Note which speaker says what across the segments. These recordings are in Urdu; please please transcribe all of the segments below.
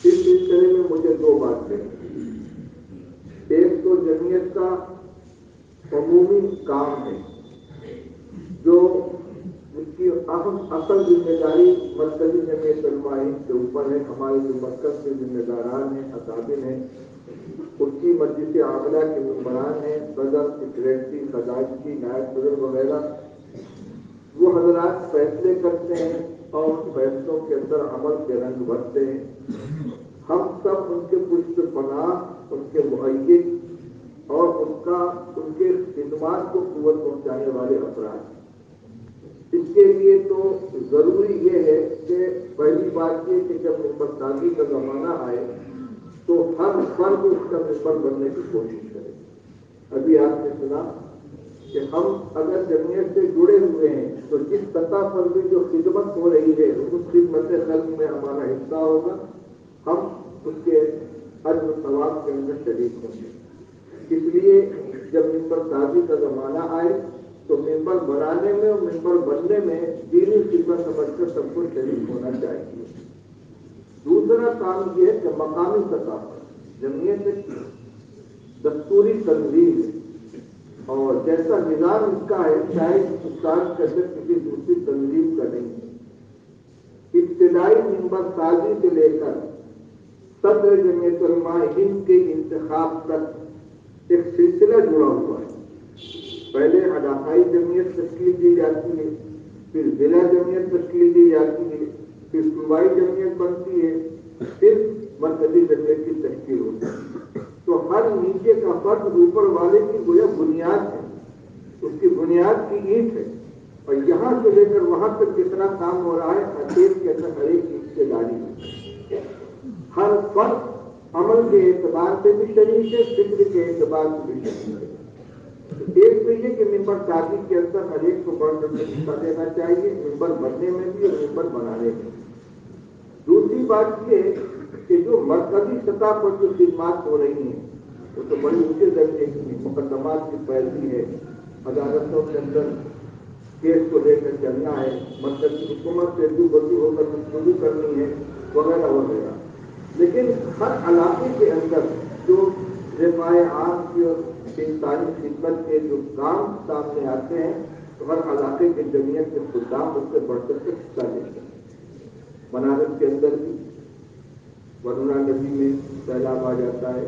Speaker 1: اس سلسلے میں مجھے دو باتیں، ایک تو جمعیت کا عمومی کام ہے جو اس کی اصل ذمہ داری مرکزی جمعیت علماء ہند کے اوپر ہے. ہمارے جو مرکز کے ذمہ داران ہیں، اکابر ہیں، اس کی مجلس عاملہ کے ممبران ہیں، صدر، سیکریٹری، خزانچی، نائب صدر وغیرہ، وہ حضرات فیصلے کرتے ہیں اور فیصلوں کے اندر عمل کے رنگ بھرتے ہیں. ہم سب ان کے پشت پناہ، ان کے مؤید اور ان کے خدمات کو قوت پہنچانے والے افراد ہیں. اس کے لیے تو ضروری یہ ہے کہ پہلی بات یہ کہ جب ممبر سازی کا زمانہ آئے تو ہر فرد اس کا ممبر بننے کی کوشش کرے. ابھی آپ نے سنا کہ ہم اگر جمعیت سے جڑے ہوئے ہیں تو جس سطح پر بھی جو خدمت ہو رہی ہے اس خدمت خلق میں ہمارا حصہ ہوگا، ہم اس کے اجر و ثواب کے اندر شریک ہوں گے. اس لیے جب ممبر سازی کا زمانہ آئے تو ممبر بنانے میں اور ممبر بننے میں دینی خدمت سمجھ کر سب کو شریک ہونا چاہیے. دوسرا کام یہ ہے کہ مقامی سطح پر جمعیت ایک دستوری تنظیم ہے اور جیسا نظام اس کا ہے شاید ہندوستان کے اندر کسی دوسری تنظیم کا نہیں ہے. ابتدائی ممبر سازی سے لے کر صدر جمعیت علماء ہند کے انتخاب تک ایک سلسلہ جڑا ہوا ہے. پہلے علاقائی جمعیت تشکیل دی جاتی ہے، پھر ضلع جمعیت تشکیل دی جاتی ہے، پھر صوبائی جمعیت بنتی ہے، پھر مرکزی جمعیت کی تشکیل ہوتی ہے. تو ہر نیچے کا فرد اوپر والے کی گویا بنیاد ہے، اس کی بنیاد کی اینٹ ہے، اور یہاں سے لے کر وہاں تک کتنا کام ہو رہا ہے ہر ایک کے اندر ہر ایک کی حصے داری ہے. ہر فرد عمل کے اعتبار سے بھی شریک ہے، فکر کے اعتبار سے بھی شریک ہے. ایک تو یہ کہ ممبر سازی کے اندر ہر ایک کو بڑھ کر کے حصہ دینا چاہیے، ممبر بننے میں بھی اور ممبر بنانے میں. دوسری بات یہ کہ جو مرکزی سطح پر جو خدمات ہو رہی ہیں وہ تو بڑی اونچے درجے کی ہیں. مقدمات کی پیروی ہے، عدالتوں کے اندر کیس کو لے کر چلنا ہے، مرکزی حکومت سے روبرو ہو کر گفتگو کرنی ہے وغیرہ وغیرہ. لیکن ہر علاقے کے اندر جو رفاع عام کی اور انسانی خدمت کے جو کام سامنے آتے ہیں تو ہر علاقے کے جمعیت کے خدام اس سے بڑھ کر کے حصہ لیتے ہیں. بنارس کے اندر بھی ورنا ندی میں سیلاب آ جاتا ہے،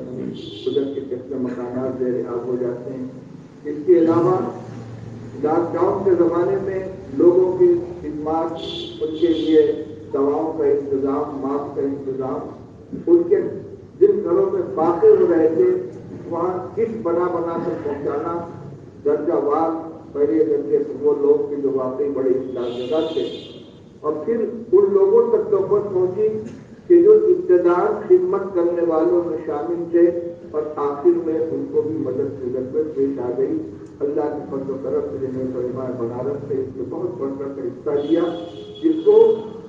Speaker 1: قدرت کے کتنے مکانات زیر آب ہو جاتے ہیں. اس کے علاوہ لاک ڈاؤن کے زمانے میں لوگوں کی خدمات، ان کے لیے دواؤں کا انتظام، ماسک کا انتظام، ان کے جن گھروں میں باقی ہو رہے تھے وہاں کٹ بنا کر پہنچانا، درجہ وار پہلے درجے وہ لوگ کے جو واقعی بڑے اسلام تھے، اور پھر ان لوگوں تک نوبت پہنچی کہ جو ابتداء خدمت کرنے والوں میں شامل تھے اور آخر میں ان کو بھی مدد کی ضرورت پیش آ گئی. اللہ کے فضل و کرم سے جمعیت علماء بنارس سے اس میں بہت بڑھ کر حصہ لیا، جس کو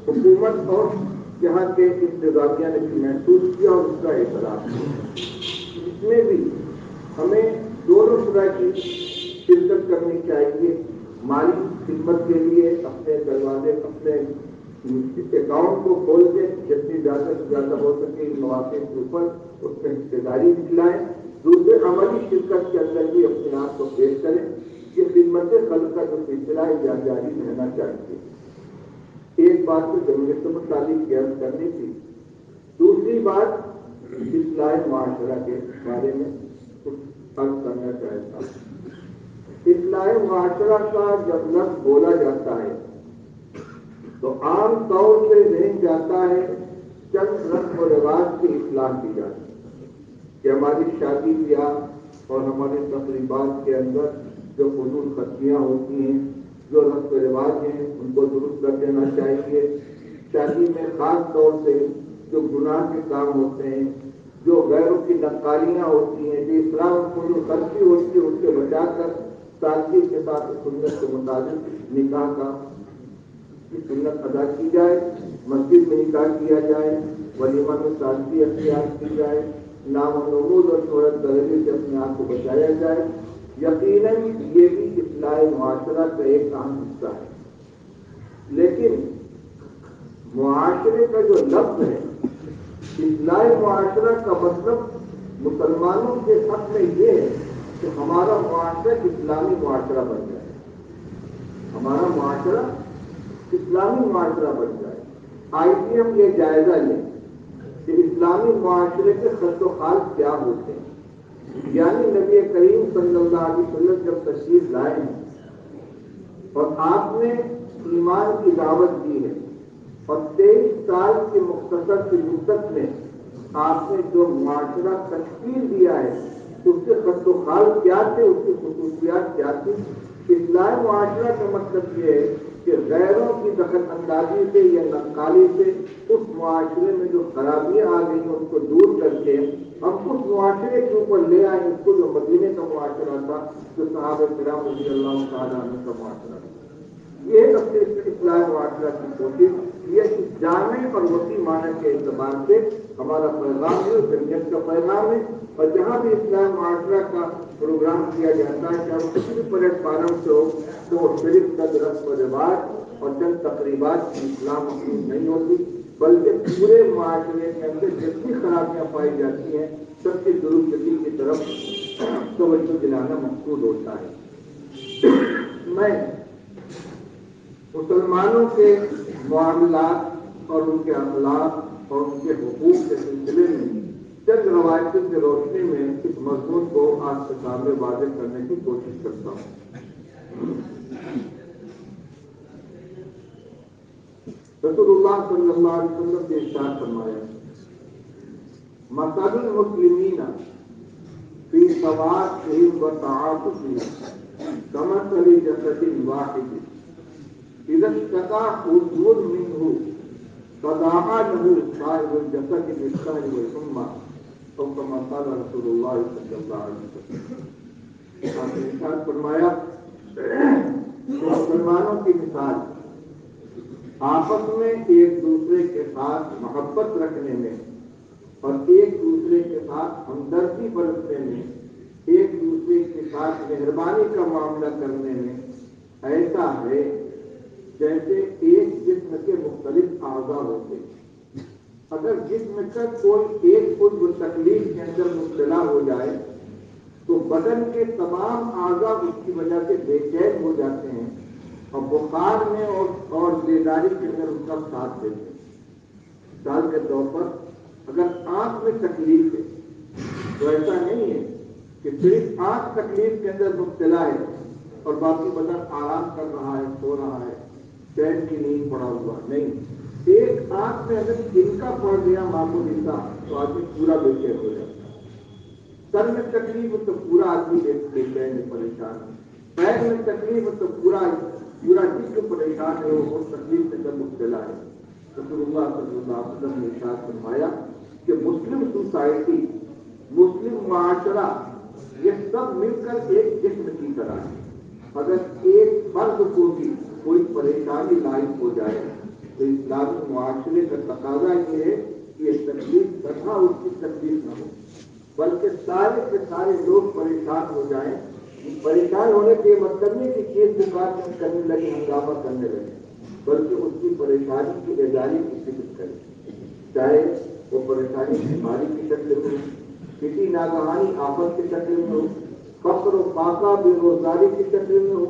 Speaker 1: حکومت اور یہاں کے انتظامیہ نے بھی محسوس کیا اور اس کا اعتراف کیا. اس میں بھی ہمیں دونوں طرح کی شرکت کرنی چاہیے. مالی خدمت کے لیے اپنے دروازے، اپنے اکاؤنٹ کو کھول کے جتنی زیادہ سے زیادہ ہو سکے ان مواقع کے اوپر اس میں حصے داری دکھلائیں. دوسرے عملی شرکت کے اندر بھی اپنے آپ کو پیش کریں. یہ خدمت خلق کا جو سلسلہ ہے یہ جاری رہنا چاہیے. ایک بات تو جمعیت کے متعلق عرض کرنی تھی. دوسری بات اصلاح معاشرہ کے بارے میں کچھ عرض کرنا چاہتا ہوں. اصلاح معاشرہ کا جب لفظ بولا جاتا ہے تو عام طور سے ذہن جاتا ہے چند رسم و رواج کی اصلاح کی جاتی ہے کہ ہماری شادی بیاہ اور ہمارے تقریبات کے اندر جو فضول خرچیاں ہوتی ہیں، جو رسم و رواج ہیں ان کو درست کر دینا چاہیے. شادی میں خاص طور سے جو گناہ کے کام ہوتے ہیں، جو غیروں کی نقالیاں ہوتی ہیں، جو اسلام کو جو خرچی ہوتی ہے اس سے بچا کر سادگی کے ساتھ سنت کے مطابق نکاح کا کی سنت ادا کی جائے. مسجد میں نکاح کیا جائے، ولیمہ میں سادگی اختیار کی جائے، نام و نمود اور شہرت درجے سے اپنے آپ کو بچایا جائے. یقیناً یہ بھی اصلاح معاشرہ کا ایک اہم حصہ ہے. لیکن معاشرے کا جو لفظ ہے اصلاح معاشرہ کا مطلب مسلمانوں کے حق میں یہ ہے کہ ہمارا معاشرہ اسلامی معاشرہ بن جائے، ہمارا معاشرہ اسلامی معاشرہ بن جائے۔ آئیے ہم یہ جائزہ لیں کہ اسلامی معاشرے کے خط و خال کیا ہوتے ہیں۔ یعنی نبی کریم صلی اللہ علیہ وسلم جب تشریف لائے ہیں اور آپ نے ایمان کی دعوت دی ہے اور 23 سال کے مختصر کی مدت میں آپ نے جو معاشرہ تشکیل دیا ہے اس کے خط و خال کیا تھے، اس کی خصوصیات کیا تھی۔ اصلاح معاشرہ کا مطلب یہ ہے کہ غیروں کی دخل اندازی سے یا نقالی سے اس معاشرے میں جو خرابیاں آ گئی ہیں ان کو دور کر کے ہم اس معاشرے کے اوپر لے آئیں، اس کو جو مدینے کا معاشرہ تھا، جو صحابہ کرام رضی اللہ تعالیٰ عنہ کا معاشرہ تھا۔ یہ اپنے اصلاح معاشرہ کی کوشش، یہ جامع اور وسیع معنی کے اعتبار سے ہمارا پیغام ہے، جمعیت کا پیغام ہے۔ اور جہاں بھی اصلاح معاشرہ کا پروگرام کیا جاتا ہے، چاہے وہ کسی بھی پلیٹ فارم سے ہو، تو وہ صرف چند رسم و رواج اور چند تقریبات کی اصلاح مقصود نہیں ہوتی، بلکہ پورے معاشرے کے اندر جتنی خرابیاں پائی جاتی ہیں سب کی درستگی کی طرف توجہ دلانا مقصود ہوتا ہے۔ میں مسلمانوں کے معاملات اور ان کے اخلاق اور ان کے حقوق کے سلسلے میں چند روایتوں کی روشنی میں اس مضمون کو آپ کے سامنے واضح کرنے کی کوشش کرتا ہوں۔ رسول اللہ صلی اللہ علیہ وسلم نے ارشاد فرمایا، مثل المسلمین فی تواصلهم وتعاطفهم کمثل جسد واحد اذا اشتكى عضو منه تداعى له سائر الجسد بالسهر والحمى او كما قال رسول اللہ صلی اللہ علیہ وسلم۔ آپ نے ارشاد فرمایا کہ مسلمانوں کی مثال آپس میں ایک دوسرے کے ساتھ محبت رکھنے میں اور ایک دوسرے کے ساتھ ہمدردی برتنے میں، ایک دوسرے کے ساتھ مہربانی کا معاملہ کرنے میں ایسا ہے جیسے ایک جسم کے مختلف اعضاء ہوتے ہیں۔ اگر جسم کا کوئی ایک عضو تکلیف کے اندر مبتلا ہو جائے تو بدن کے تمام اعضاء اس کی وجہ سے بے چین ہو جاتے ہیں اور بخار میں اور بیداری کے اندر اس کا ساتھ دیتے ہیں۔ مثال کے طور پر اگر آنکھ میں تکلیف ہے تو ایسا نہیں ہے کہ صرف آنکھ تکلیف کے اندر مبتلا ہے اور باقی بدن آرام کر رہا ہے، سو رہا ہے، چین کی نیند پڑا ہوا نہیں۔ ایک آنکھ میں اگر تنکا پڑ گیا معمولی سا تو آدمی پورا بے چین ہو جاتا ہے۔ سر میں تکلیف ہو تو پورا آدمی بے چین پریشان ہے، پیر میں تکلیف ہو تو پورا جسم پریشان ہے، وہ تکلیف کے اندر مبتلا ہے۔ رسول اللہ صلی اللہ علیہ وسلم نے ارشاد فرمایا کہ مسلم سوسائٹی، مسلم معاشرہ، یہ سب مل کر ایک جسم کی طرح ہے۔ اگر ایک فرد کو بھی کوئی پریشانی لاحق ہو جائے تو اسلامی معاشرے کا تقاضا یہ ہے کہ یہ تکلیف تنہا اس کی تکلیف نہ ہو، بلکہ سارے کے سارے لوگ پریشان ہو جائیں۔ پریشان ہونے کے مطلب نہیں کہ کیس دکان میں کرنے لگے، ہنگامہ کرنے لگے، بلکہ اس کی پریشانی کی اداری کی فکر کرے، چاہے وہ پریشانی بیماری کی شکل میں ہو، کسی ناگہانی آفت کی شکل میں ہو، فقر و فاقہ بے روزگاری کی شکل میں ہو،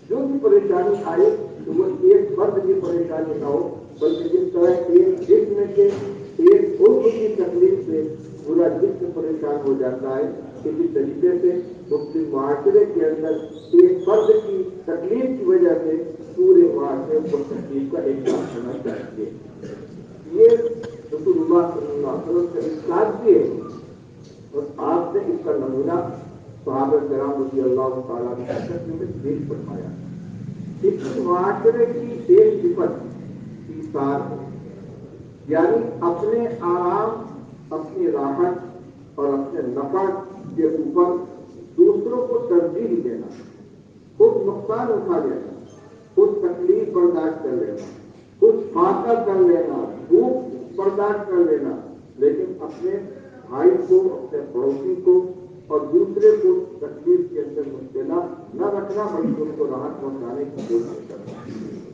Speaker 1: جو بھی پریشانی آئے تو وہ ایک فرد کی پریشانی نہ ہو، بلکہ جس طرح ایک جسم کے ایک عضو کی تکلیف سے پورا جسم پریشان ہو جاتا ہے، اسی طریقے سے مسلم معاشرے کے اندر ایک فرد کی تکلیف کی وجہ سے پورے معاشرے کو تکلیف کا احساس ہونا چاہیے۔ یہ رسول اللہ صلی اللہ علیہ وسلم کا ارشاد بھی ہے اور آپ نے اس کا نمونہ صحابہ کرام رضی اللہ تعالیٰ کی شکل میں پیش فرمایا۔ اس معاشرے کی ایک صفت ایثار ہے، یعنی اپنے آرام، اپنی راحت اور اپنے نفع کے اوپر دوسروں کو ترجیح دینا، خود نقصان اٹھا لینا، خود تکلیف برداشت کر لینا، خود فاقہ کر لینا، بھوک برداشت کر لینا، لیکن اپنے بھائی کو، اپنے پڑوسی کو اور دوسرے کو تکلیف کے اندر مبتلا نہ رکھنا، بلکہ ان کو راحت پہنچانے کی کوشش کرنا۔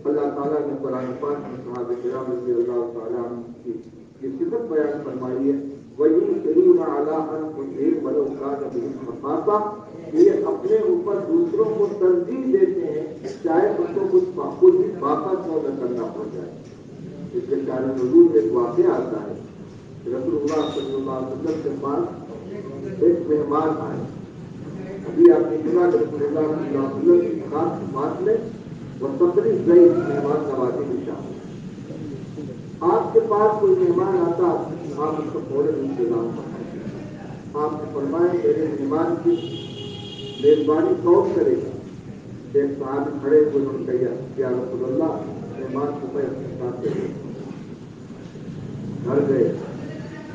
Speaker 1: اللہ تعالیٰ نے قرآن پاک میں صحابہ کرام رضی اللہ تعالیٰ عنہ کی یہ صفت بیان فرمائی ہے وَيُؤْثِرُونَ عَلَىٰ أَنفُسِهِمْ وَلَوْ كَانَ بِهِمْ خَصَاصَةٌ، یہ اپنے اوپر دوسروں کو ترجیح دیتے ہیں چاہے ان کو کچھ بھی باقا کیوں نہ کرنا پڑ جائے۔ اس کے شان نزول میں ایک واقعہ آتا ہے، رسول اللہ صلی اللہ علیہ وسلم کے پاس ایک مہمان آئے۔ ابھی آپ نے سنا کہ رسول اللہ صلی اللہ علیہ وسلم کی خاص بات میں وہ تقریب گئی مہمان نوازی کی شان۔ آپ کے پاس کوئی مہمان آتا آپ اس کو فوراً انتظام کریں۔ آپ نے فرمایا میرے مہمان کی میزبانی کون کرے گا؟ ایک صحابی کھڑے ہوئے انہوں نے کہا یا رسول اللہ مہمان کو میں اپنے ساتھ لے لوں۔ گھر گئے،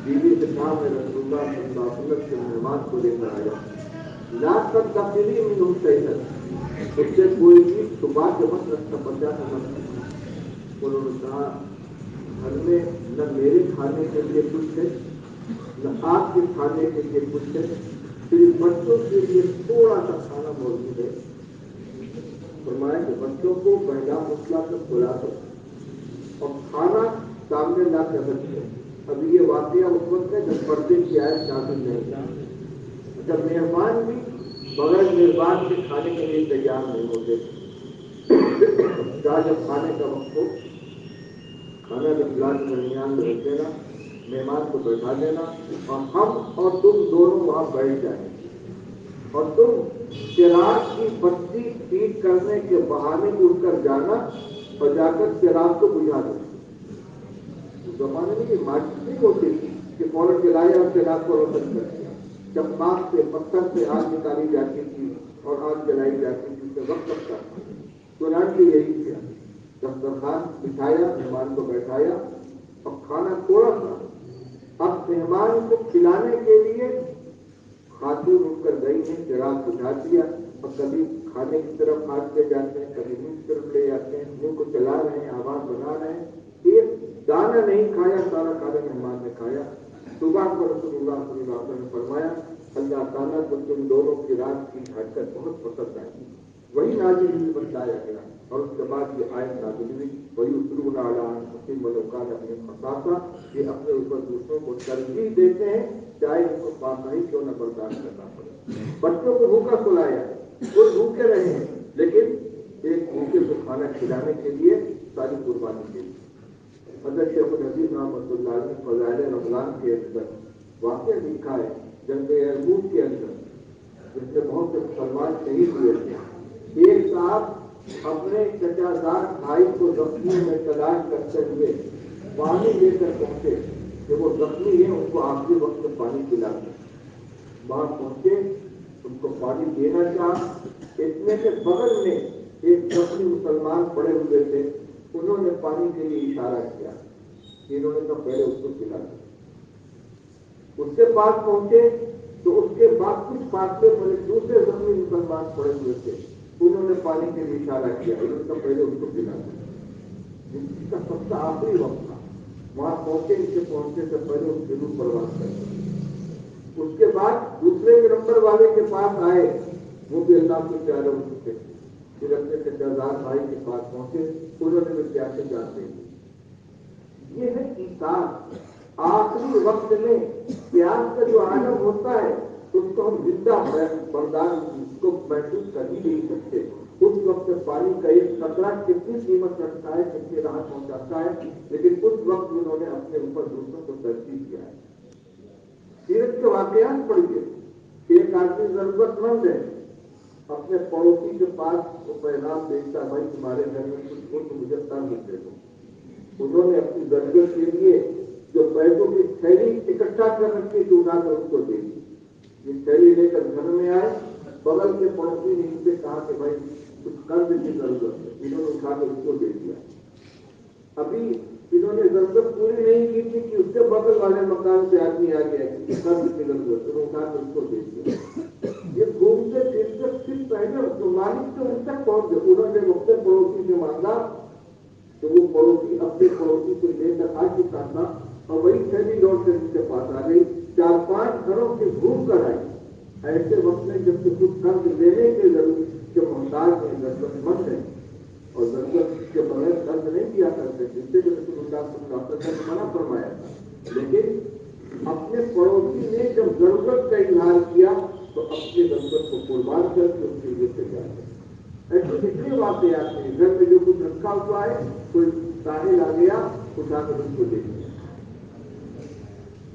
Speaker 1: بیوی سے کہا میں رسول اللہ صلی اللہ علیہ وسلم کے مہمان کو لے کر آیا، لا تستقبلی منہ شیئا، اس سے کوئی چیز صبح کے وقت رکھنا پڑتا ہے۔ انہوں نے کہا گھر میں نہ میرے کھانے کے لیے کچھ ہے نہ آپ کے کھانے کے لیے کچھ ہے، صرف بچوں کے لیے تھوڑا سا کھانا موجود ہے۔ فرمایا کہ بچوں کو پہلا مسئلہ سے کھلا دو اور کھانا سامنے لا کے رکھو۔ ابھی یہ واقعہ اس وقت ہے جب پردے کی آیت نازل نہیں، جب مہمان بھی بغیر میزبان کے کھانے کے لیے تیار نہیں ہوتے، جب کھانے کا وقت ہو کھانا جب گلاس درمیان میں رکھ دینا، مہمان کو بیٹھا دینا اور ہم اور تم دونوں وہاں بیٹھ جائیں اور تم چراغ کی بتی ٹھیک کرنے کے بہانے اٹھ کر جانا اور جا کر چراغ کو بجھا دینا۔ اس زمانے میں یہ ماچس نہیں ہوتی تھی کہ فوراً جلائے اور چراغ کو روشن کر دیا۔ چماق سے پتھر سے آگ نکالی جاتی تھی اور آگ جلائی جاتی تھی، اس سے وقت لگتا تھا۔ چنانچہ یہی کیا، دسترخوان بچھایا، مہمان کو بیٹھایا اور کھانا تھوڑا سا۔ اب مہمان کو کھلانے کے لیے خاتون اٹھ کر گئی ہیں، چراغ بجھا دیا اور کبھی کھانے کی طرف ہاتھ لے جاتے ہیں، کبھی منہ کی طرف لے جاتے ہیں، منہ کو چلا رہے ہیں، آواز بنا رہے ہیں۔ ایک دانہ نہیں کھایا، سارا کھانا مہمان نے کھایا۔ صبح کو رسول اللہ صلی اللہ علیہ وسلم نے فرمایا اللہ تعالیٰ کو تم دونوں کی رات کی حرکت بہت پسند آئی، وہی نازل ہوئی بتایا گیا اور اس کے بعد یہ آیت نازل ہوئی وَيُؤْثِرُونَ عَلَىٰ أَنفُسِهِمْ وَلَوْ كَانَ بِهِمْ خَصَاصَةٌ، یہ اپنے اوپر دوسروں کو ترجیح دیتے ہیں چاہے ان کو پاک ہی کیوں نہ برداشت کرنا پڑے۔ بچوں کو بھوکا سلایا ہے، وہ بھوکے رہے ہیں، لیکن ایک بھوکے کو کھانا کھلانے کے لیے ساری قربانی کے لیے۔ حضرت شیخ الحدیث رحمۃ اللہ علیہ نے فضائل رمضان کے اندر واقعہ لکھا ہے، جنگ یرموک کے اندر جس میں بہت سے مسلمان شہید ہوئے تھے، ایک صاحب اپنے چچا زاد بھائی کو زخمیوں میں تلاش کرتے ہوئے پانی لے کر پہنچے کہ وہ زخمی ہیں، ان کو آخری وقت میں پانی پلا دیں۔ وہاں پہنچے، ان کو پانی دینا چاہا، اتنے کے بغل میں ایک زخمی مسلمان پڑے ہوئے تھے، انہوں نے پانی کے لیے اشارہ کیا، انہوں نے کہا پہلے اس کو پلا دیں۔ اس کے پاس پہنچے تو اس کے بعد کچھ فاصلے پر ایک دوسرے زخمی مسلمان پڑے ہوئے تھے، انہوں نے پانی کے لیے اشارہ کیا، انہوں نے کہا پہلے اس کو پلا دیں۔ جس کا سب سے آخری وقت تھا، وہاں پہنچے، اس کے پہنچنے سے پہلے اس کے روح پرواز کر۔ اس کے بعد دوسرے نمبر والے کے پاس آئے، وہ بھی اللہ کے پیارے ہو چکے تھے، پھر اپنے چچازاد بھائی کے پاس پہنچے، انہوں نے بھی پیاسے جان دے دی۔ یہ ہے ایثار۔ آخری وقت میں پیاس کا جو عالم ہوتا ہے اس کو ہم زندہ برداشت کو محسوس کر ہی نہیں سکتے۔ اس وقت پانی کا ایک قطرہ کتنی قیمت رکھتا ہے، کتنی راحت پہنچاتا ہے، لیکن اس وقت انہوں نے اپنے اوپر دوسروں کو ترجیح کیا ہے۔ سیرت کے واقعات پڑھیے، ایک آدمی ضرورت مند ہے، اپنے پڑوسی کے پاس وہ پیغام بھیجتا، بھائی تمہارے گھر میں کچھ ہو تو مجھے ترجیح دے دو۔ انہوں نے اپنی ضرورت کے لیے جو پیسوں کی تھیلی اکٹھا کر رکھی تو اٹھا کر اس کو دے دی۔ یہ تھیلی لے کر گھر میں آئے، بغل کے پڑوسی نے ان سے کہا کہ بھائی کچھ قرض کی ضرورت ہے، انہوں نے اٹھا کر اس کو دے دیا۔ ابھی انہوں نے ضرورت پوری نہیں کی تھی کہ اس کے بغل والے مکان سے آدمی آ گیا کہ قرض کی ضرورت، انہوں نے اٹھا کر اس کو دے دیا۔ یہ گھومتے پھرتے پھر پہلے جو مالک سے ان تک پہنچ گئے، انہوں نے وقت پڑوسی سے مانگا تو وہ پڑوسی اپنے پڑوسی کو لے کر آ چکا تھا اور وہی تھیلی لوٹ کر ان کے پاس آ گئی۔ 4-5 گھروں سے گھوم کر آئی۔ ایسے وقت میں جب کہ کچھ قرض لینے کے ضرورت کے محتاج ہیں، ضرورت مند ہیں اور ضرورت کے بغیر قرض نہیں کیا کرتے، جس سے رسول اللہ صلی اللہ علیہ وسلم نے منع فرمایا تھا لیکن اپنے پڑوسی نے جب ضرورت کا اظہار کیا تو اپنی ضرورت کو قربان کر کے اس کے لیے تیار ہے. ایسے کتنے واقعات ہیں گھر میں جو کچھ رکھا ہوا ہے کوئی ساحل آ گیا اٹھا کر اس کو دے دیا.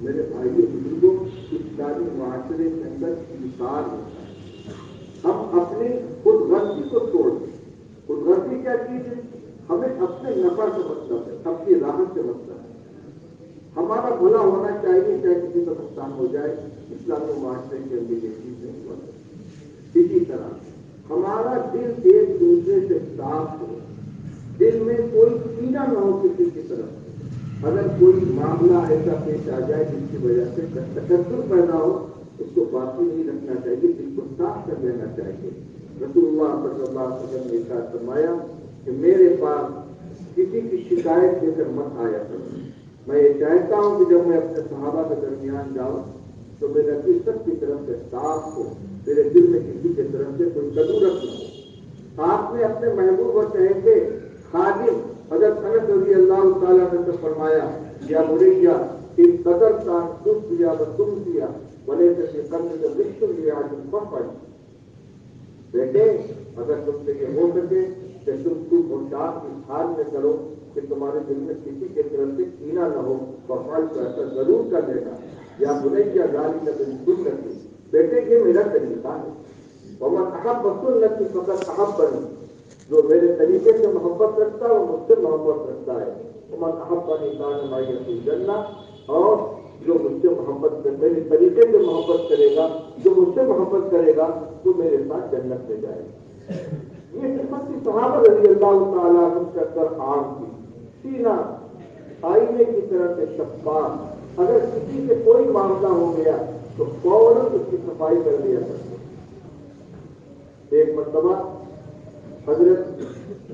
Speaker 1: میرے بھائی بزرگوں اسلامی معاشرے کے اندر انسان ہوتا ہے. ہم اپنی خود غرضی کو چھوڑ دیں. خود غرضی کیا چیز ہے؟ ہمیں اپنے نفع سے مطلب ہے, اپنی راحت سے مطلب ہے. ہمارا بھلا ہونا چاہیے چاہے کسی کا نقصان ہو جائے. اسلامی معاشرے کے اندر یہ چیز نہیں ہوا. اسی طرح ہمارا دل ایک دوسرے سے صاف ہو, دل میں کوئی کینہ نہ ہو کسی کی طرف. اگر کوئی معاملہ ایسا پیش آ جائے جس کی وجہ سے تکبر پیدا ہو, اس کو باقی نہیں رکھنا چاہیے, دل کو صاف کر لینا چاہیے. رسول اللہ صلی اللہ علیہ وسلم نے ارشاد فرمایا کہ میرے پاس کسی کی شکایت لے کر مت آیا کرو. میں یہ چاہتا ہوں کہ جب میں اپنے صحابہ کے درمیان جاؤں تو میرا دل سب کی طرف سے صاف ہو, میرے دل میں کسی کی طرف سے کوئی کدورت نہ ہو. آپ نے اپنے محبوب اور چہتے خادم حضرت انس رضی اللہ تعالیٰ نے فرمایا یا بریہ ان قدر کا تم کیا و تم کیا بلے سے قدر کا رشتہ لیا پڑ. بیٹے اگر تم سے یہ ہو سکے کہ تم پوشاک کی حال میں کرو کہ تمہارے دل میں کسی کے طرف سے کینہ نہ ہو, ففعل تو ایسا ضرور کر لے گا. یا بریہ گالی کا دن سنتی, بیٹے یہ میرا طریقہ ہے. ومن احب سنتی فقط احبنی, جو میرے طریقے سے محبت رکھتا ہے وہ مجھ سے محبت رکھتا ہے. ومن احبنی کان معی فی الجنہ, اور جو مجھ سے محبت میرے طریقے سے محبت کرے گا, جو مجھ سے محبت کرے گا وہ میرے ساتھ جنت میں جائے گا. یہ صفت کی صحابہ رضی اللہ تعالیٰ عنہ کے اندر عام تھی. سینہ آئینے کی طرح سے شفاف. اگر کسی سے کوئی معاملہ ہو گیا تو فوراً اس کی صفائی کر دیا کرتے. ایک مرتبہ حضرت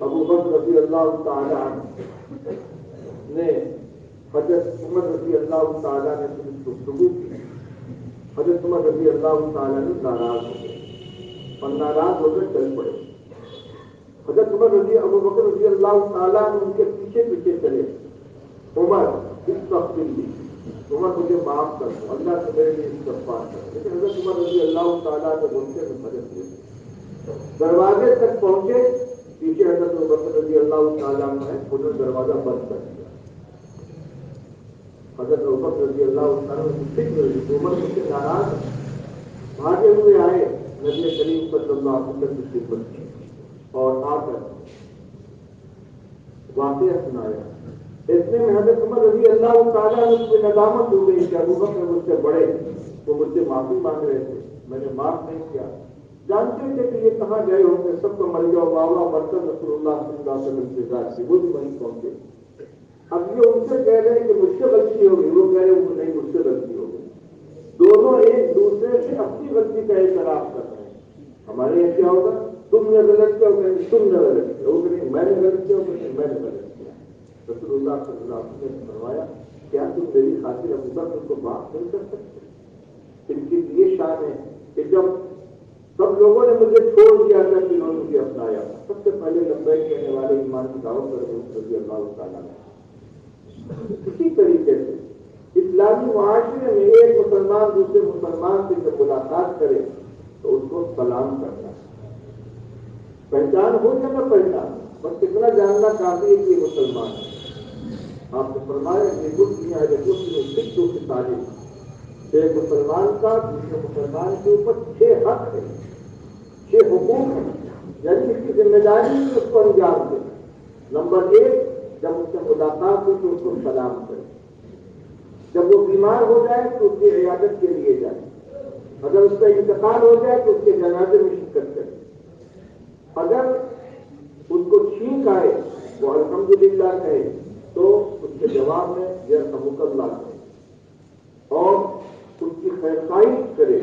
Speaker 1: ابو بکر رضی اللہ تعالیٰ عنہ نے حضرت عمر رضی اللہ تعالیٰ نے گفتگو کی. حضرت عمر رضی اللہ تعالیٰ نے ناراض ہو گئے اور ناراض ہو کر چل پڑے. حضرت ابو بکر رضی اللہ تعالیٰ نے ان کے پیچھے پیچھے چلے. عمر اس وقت بھی عمر مجھے معاف کر دو, اللہ سے میرے لیے استغفار کر. لیکن حضرت عمر رضی اللہ تعالیٰ کے بولتے میں مدد ہوئی. دروازے تک پہنچے, پیچھے حضرت ابو بکر رضی اللہ تعالیٰ نے انہوں نے دروازہ بند کر دیا. حضرت ابو بکر رضی اللہ تعالیٰ نے عمر مجھ سے ناراض بھاگے ہوئے آئے نبی کریم صلی اللہ علیہ وسلم کی خدمت کی اور آ کر واقعہ سنایا. اتنے میں حضرت عمر رضی اللہ تعالیٰ نے اس کی ندامت ہو گئی کہ ابو بکر مجھ سے بڑے, وہ مجھ سے معافی مانگ رہے تھے, میں نے معاف نہیں کیا. جانتے تھے کہ یہ کہاں گئے ہوں گے, سب کو مر جاؤ بابا برتن رسول اللہ صلی اللہ علیہ وسلم کے ساتھ تھی, وہ بھی وہیں پہنچے. اب یہ ان سے کہہ رہے ہیں کہ مجھ سے غلطی ہو گئی, وہ کہہ رہے ہیں نہیں مجھ سے غلطی ہو گئی. دونوں ایک دوسرے سے اپنی غلطی کا اعتراف کر رہے ہیں. ہمارے یہاں کیا ہوگا, تم نے غلط کیا, تم نے غلط کیا, وہ کہ میں نے غلط کیا, میں نے غلط کیا. رسول اللہ صلی اللہ علیہ وسلم نے فرمایا کیا تم میری خاطر ابو بکر کو معاف نہیں کر سکتے؟ ان کی یہ شان ہے کہ جب سب لوگوں نے مجھے چھوڑ دیا تھا کہ انہوں نے مجھے اپنایا, سب سے پہلے لبیک کہنے والے ایمان کی دعوت پر رضی اللہ تعالیٰ نے. اسی طریقے سے اسلامی معاشرے میں ایک مسلمان دوسرے مسلمان سے جب ملاقات کرے تو اس کو سلام کرنا. پہچان ہو یا نہ پہچان, بس اتنا جاننا کافی ہے کہ یہ مسلمان ہے. آپ نے فرمایا کہ مسلم ہے مسلم سکھوں کی تعلیم, ایک مسلمان کا دوسرے مسلمان کے اوپر 6 حق ہے, 6 حقوق ہیں, یعنی اس کی ذمہ داری اس کو انجام دے. نمبر 1, جب اس سے ملاقات ہو تو اس کو سلام کرے. جب وہ بیمار ہو جائے تو اس کی عیادت کے لیے جائے. اگر اس کا انتقال ہو جائے تو اس کے جنازے میں شرکت کرے. اگر اس کو چھینک آئے وہ الحمدللہ کہے تو اس کے جواب میں یرحمک اللہ کہے اور اس کی خیر خواہی کرے,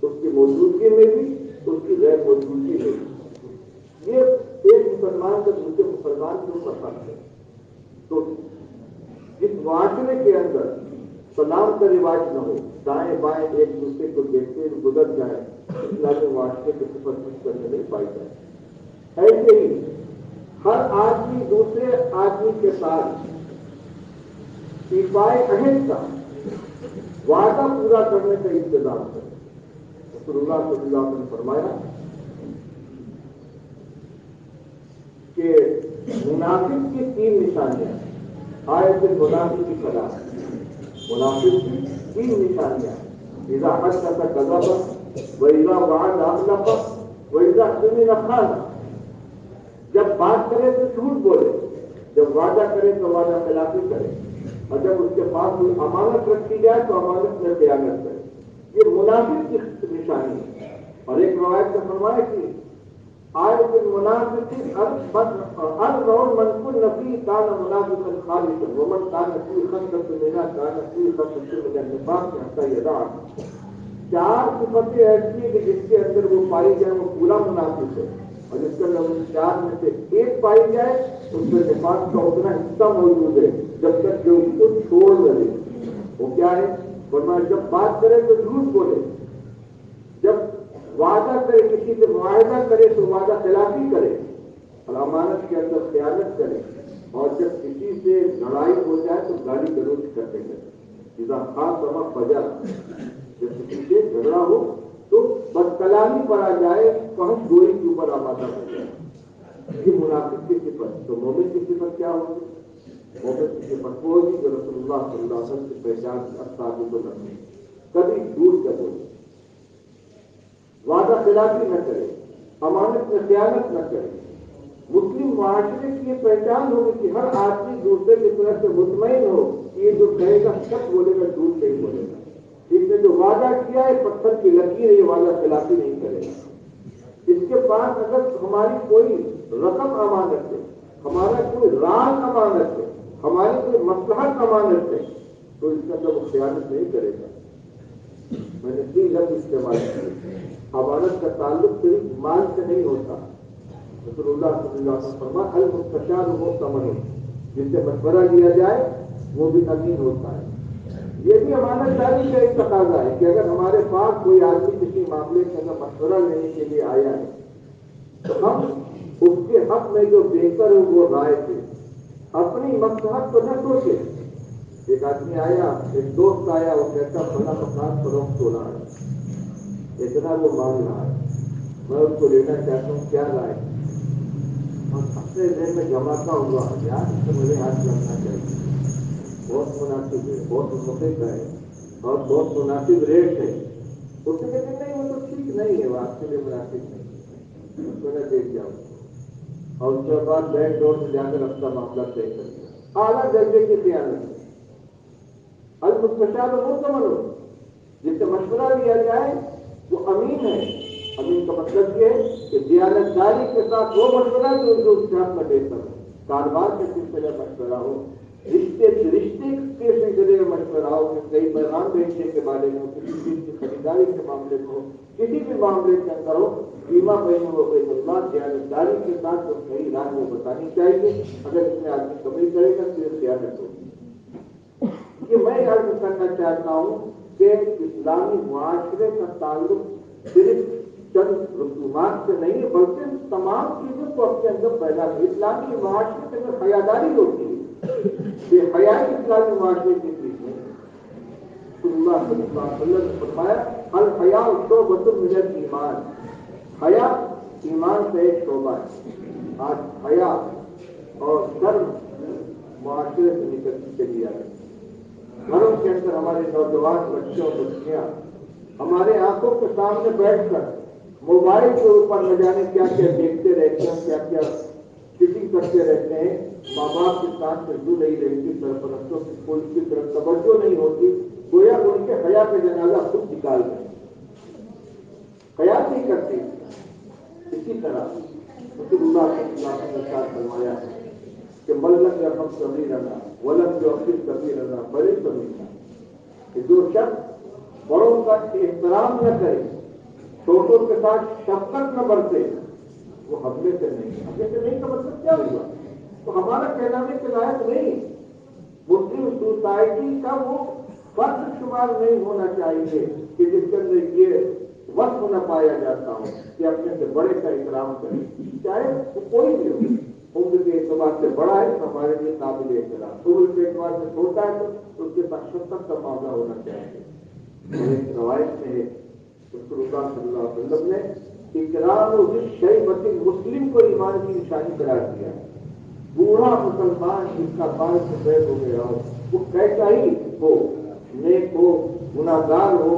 Speaker 1: اس کی موجودگی میں بھی اس کی غیر موجودگی میں بھی. یہ ایک مسلمان کا دوسرے مسلمان کے اوپر فرق ہے. تو اس معاشرے کے اندر سلام کا رواج نہ ہو, دائیں بائیں ایک دوسرے کو دیکھتے ہوئے گزر جائے, اسلامی معاشرے کے سفر کرنے نہیں پائی جائے. ایسے ہی ہر آدمی دوسرے آدمی کے ساتھ ایفائے عہد کا وعدہ پورا کرنے کا انتظام کرے. رسول اللہ صلی اللہ علیہ وسلم نے فرمایا کہ منافق کی 3 نشانیاں آیت المنافق کی صلاح. منافق کی 3 نشانیاں: اذا حدث كذب واذا وعد اخلف واذا اؤتمن خان. جب بات کرے تو جھوٹ بولے، جب وعدہ کرے تو وعدہ خلافی کرے، اور جب اس کے پاس کوئی امانت رکھی جائے تو امانت میں خیانت کرے. یہ منافق کی نشانی ہے. اور ایک روایت میں فرمایا کہ آیت المنافق الرون من كن فيه كان منافقا خالصا ومن كان فيه خصلة منها كان فيه خصلة من النفاق حتى يدعها. 4 صفتیں ایسی ہیں کہ جس کے اندر وہ پائی جائے وہ پورا منافق ہے، اور جس کے اندر ان 4 میں سے ایک پائی جائے اس میں نفاق کا اتنا حصہ موجود ہے جب تک کہ اس کو چھوڑ نہ دے. وہ کیا ہے؟ فرمایا جب بات کرے تو جھوٹ بولے، جب وعدہ کرے کسی سے معاہدہ کرے تو وعدہ خلافی کرے، اور امانت کے اندر خیانت کرے، اور جب کسی سے لڑائی ہو جائے تو گالی گلوچ کرتے کرے. اذا خاصم فجر. جب کسی سے جھگڑا ہو تو بس کلامی پر آ جائے، پہنچ گوئی کے اوپر آمادہ ہو جائے. یہ منافق کی صفت. تو مومن کی صفت کیا ہوگی؟ مومن کی صفت وہ ہوگی جو رسول اللہ صلی اللہ علیہ وسلم کی پہچان الصادق الامین. کبھی جھوٹ نہ بولے، وعدہ خلافی نہ کرے، امانت میں خیانت نہ کرے. مسلم معاشرے کی یہ پہچان ہوگی کہ ہر آدمی دوسرے کی طرف سے مطمئن ہو کہ یہ جو کہے گا سچ بولے گا، جھوٹ نہیں بولے گا. اس نے جو وعدہ کیا ہے پتھر کی لکیر ہے، یہ وعدہ خلافی نہیں کرے گا. اس کے پاس اگر ہماری کوئی رقم امانت ہے، ہمارا کوئی راز امانت ہے، ہماری کوئی مصلحت امانت ہے، تو اس کے اندر وہ خیانت نہیں کرے گا. میں نے 3 لفظ استعمال کیے. امانت کا تعلق صرف مال سے نہیں ہوتا. رسول اللہ صلی اللہ علیہ وسلم فرمایا المستشار مؤتمن. جس سے مشورہ لیا جائے وہ بھی امین ہوتا ہے. یہ بھی امانت داری کا ایک تقاضا ہے کہ اگر ہمارے پاس کوئی آدمی کسی معاملے کے اندر مشورہ لینے کے لیے آیا ہے تو ہم اس کے حق میں جو بہتر ہو وہ رائے دیں. اپنی مصلحت کو نہ سوچے. ایک آدمی آیا، ایک دوست آیا، وہ کہتا فلاں مکان فروخت ہو رہا ہے، اتنا وہ مانگ رہا ہے، میں اس کو لینا چاہتا ہوں، کیا رائے؟ اور اپنے ذہن میں جماتا ہوا یار اس سے مجھے ہاتھ لگنا چاہیے، بہت مناسب ہے، بہت مفید ہے اور بہت مناسب ریٹ ہے. اس سے کہتے نہیں وہ تو ٹھیک نہیں ہے، وہ آپ کے لیے مناسب نہیں ہے، اس کو نہ دیکھ جاؤ. اور اس کے بعد بینک ڈور سے جا کر اپنا معاملہ طے کر دیا. اعلیٰ درجے کی خیانت. المستشار مؤتمن ہو، جس سے مشورہ لیا جائے وہ امین ہے. امین کا مطلب یہ ہے کہ دیانتداری کے ساتھ وہ مشورہ جو اس کے حق میں بہتر ہو. کاروبار کے سلسلے میں مشورہ ہو، رشتے کے سلسلے میں مشورہ ہو، کئی پیغام بھیجنے کے بارے میں ہو، کسی چیز کی خریداری کے معاملے میں ہو، کسی بھی معاملے کے اندر ہو، بیمہ بین و بین اللہ دیانتداری کے ساتھ جو صحیح رائے وہ بتانی چاہیے. اگر اس میں آدمی کمی کرے گا تو یہ خیانت ہوگی. کہ میں عرض کرنا چاہتا ہوں کہ اسلامی معاشرے کا تعلق صرف چند رسومات سے نہیں ہے بلکہ تمام چیزوں کو اپنے اندر پیدا ہے. اسلامی معاشرے کے اندر حیاداری ہوتی ہے، بے حیائی اسلامی معاشرے کی چیز نہیں. رسول اللہ صلی اللہ علیہ وسلم نے فرمایا الحیاء شعبۃ من الایمان. حیا ایمان کا ایک شعبہ ہے. آج حیا اور شرم معاشرے سے نکلتی چلی آ رہی ہے. گھروں کے اندر ہمارے نوجوان بچے اور بچیاں ہمارے آنکھوں کے سامنے بیٹھ کر موبائل کے اوپر نہ جانے کیا کیا دیکھتے رہتے ہیں، کیا کیا چیٹنگ کرتے رہتے ہیں. ماں باپ کے ساتھ رجوع نہیں رہتی، سرپرستوں کی کوئی کی طرف توجہ نہیں ہوتی. گویا ان کے حیا کا جنازہ خود نکال دیں، خیال نہیں کرتے. اسی طرح رسول اللہ صلی اللہ علیہ وسلم نے فرمایا کہ ملک رحم کبھی رہنا ولم جو اپنی کبھی رہنا بڑے کبھی رہنا. کہ جو شخص بڑوں کا احترام نہ کرے، چھوٹوں کے ساتھ شفقت نہ برتے، وہ حملے سے نہیں. حملے سے نہیں کا مطلب کیا ہوا؟ تو ہمارا کہلانے کے لائق نہیں. مسلم سوسائٹی کا وہ فرد شمار نہیں ہونا چاہیے کہ جس کے اندر یہ وصف نہ پایا جاتا ہو کہ اپنے سے بڑے کا احترام کرے، چاہے وہ کوئی بھی ہو. عمر کے اعتبار سے بڑا ہے تو ہمارے لیے قابل احترام، عمر کے اعتبار سے چھوٹا ہے تو اس کے پاس شفقت کا معاملہ ہونا چاہیے۔ اور ایک روایت میں ہے رسول اللہ صلی اللہ علیہ وسلم نے اکرام شیبۃ مسلم کو ایمان کی نشانی قرار دیا ہے۔ بوڑھا مسلمان جس کا بال سفید ہو گیا ہو، وہ کیسا ہی ہو، نیک ہو، گناہگار ہو،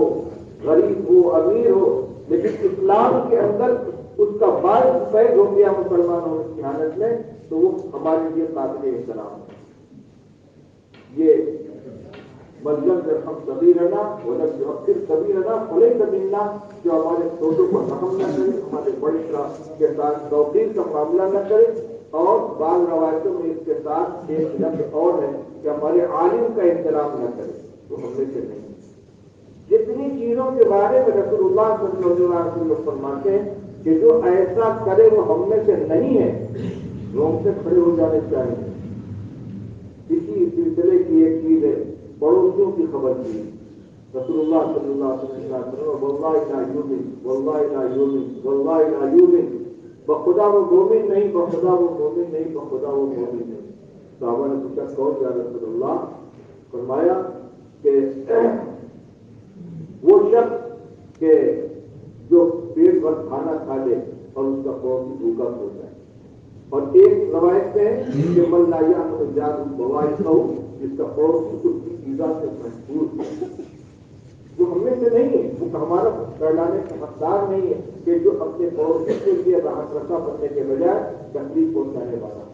Speaker 1: غریب ہو، امیر ہو، لیکن اسلام کے اندر اس کا بال سفید ہو گیا مسلمان ہونے کی حالت میں تو وہ ہمارے لیے قابل احترام ہے۔ یہ مطلب جب ہم کبھی رہنا ولم یؤخر کبیرنا فلیس منا، جو ہمارے چھوٹوں کو رحم نہ کرے، ہمارے بڑے کے ساتھ توقیر کا معاملہ نہ کرے، اور بعض روایتوں میں اس کے ساتھ ایک لفظ اور ہے کہ ہمارے عالم کا احترام نہ کرے تو ہم میں سے نہیں۔ جتنی چیزوں کے بارے میں رسول اللہ صلی اللہ علیہ وسلم فرماتے ہیں کہ جو ایسا کرے وہ ہم میں سے نہیں ہے، لوگ سے کھڑے ہو جانے چاہیے۔ اسی سلسلے کی ایک چیز ہے پڑوسیوں کی خبر کی۔ رسول اللہ صلی اللہ علیہ وسلم واللہ لا یؤمن واللہ لا یؤمن واللہ لا یؤمن، بخدا وہ مومن نہیں، بخدا وہ مومن نہیں، بخدا وہ مومن نہیں۔ صحابہ نے پوچھا کون یا رسول اللہ؟ فرمایا کہ وہ شخص کہ جو پیٹ بھر کھانا کھا لے اور اس کا پڑوسی بھوکا سو جائے۔ اور ایک روایت میں کہ من لا یأمن جارہ بوائقہ، جس کا پڑوسی اس کی ایذا سے محفوظ ہے۔ وہ ہم میں سے نہیں ہے، وہ ہمارا کہلانے کا حقدار نہیں ہے کہ جو اپنے پڑوسی کے لیے راحت رسا بننے کے بجائے تکلیف پہنچانے والا ہے۔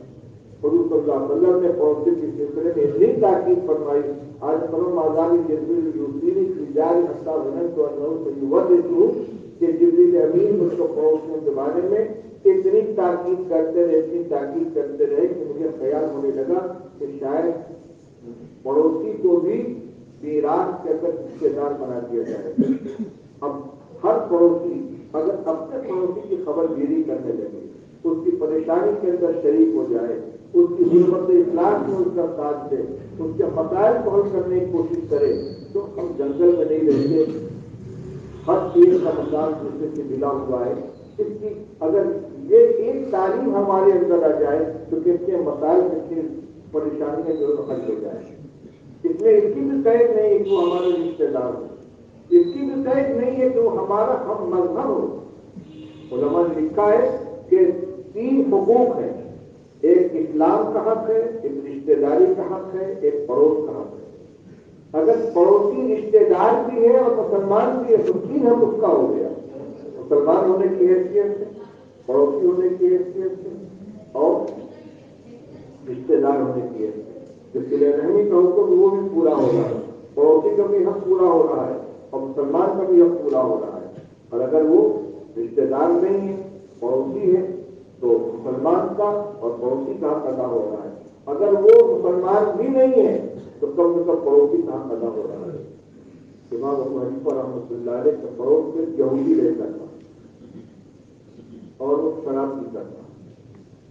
Speaker 1: حضور صلی اللہ علیہ وسلم نے پڑوسی کے سلسلے میں اتنی تاکید فرمائی، آج فرم آزادی جبریل یوصینی فی جاری حتی ظننت انہ سیورثہ، کہ جبریل امین اس کو پڑوسیوں کے بارے میں اتنی تاکید کرتے رہے کہ مجھے خیال ہونے لگا کہ شاید پڑوسی کو بھی میراث کے اندر حصے دار بنا دیا جائے۔ اب ہر پڑوسی اگر اپنے پڑوسی کی خبر گیری کرنے لگے، اس کی پریشانی کے اندر شریک ہو جائے، اس کی ضرورت اخلاق میں اس کا ساتھ دے، اس کے مسائل کو حل کرنے کی کوشش کرے، تو ہم جنگل میں نہیں رہتے۔ ہر چیز کا مسائل دوسرے سے ملا ہوا ہے۔ اس کی اگر یہ ایک تعلیم ہمارے اندر آ جائے تو کتنے مسائل کتنی پریشانیاں جو حل ہو جائے۔ اس میں اس کی بھی قید نہیں ہے کہ وہ ہمارے رشتے دار ہو، اس کی بھی قید نہیں ہے کہ وہ ہمارا ہم مذہب ہو۔ علماء نے لکھا ہے کہ 3 حقوق ہیں، ایک اسلام کا حق ہے، ایک رشتے داری کا حق ہے، ایک پڑوس کا حق ہے۔ اگر پڑوسی رشتے دار بھی ہے اور مسلمان بھی ہے تو 3 حق اس کا ہو گیا، مسلمان ہونے کی حیثیت سے، پڑوسی ہونے کی حیثیت سے، اور رشتے دار ہونے کی حیثیت سے۔ جس کے لیے رحمی کا حکم وہ بھی پورا ہو رہا ہے، پڑوسی کا بھی حق پورا ہو رہا ہے اور مسلمان کا بھی حق پورا ہو رہا ہے۔ اور اگر وہ رشتے دار نہیں ہے، پڑوسی ہے، تو مسلمان کا اور پڑوسی کا حق ادا ہو رہا ہے۔ اگر وہ مسلمان بھی نہیں ہے تو کم سے کم پڑوسی کا حق ادا ہو رہا ہے۔ امام ابو حنیفہ رحمۃ اللہ علیہ کے پڑوس میں یہودی رہتا تھا اور وہ شراب پیتا تھا،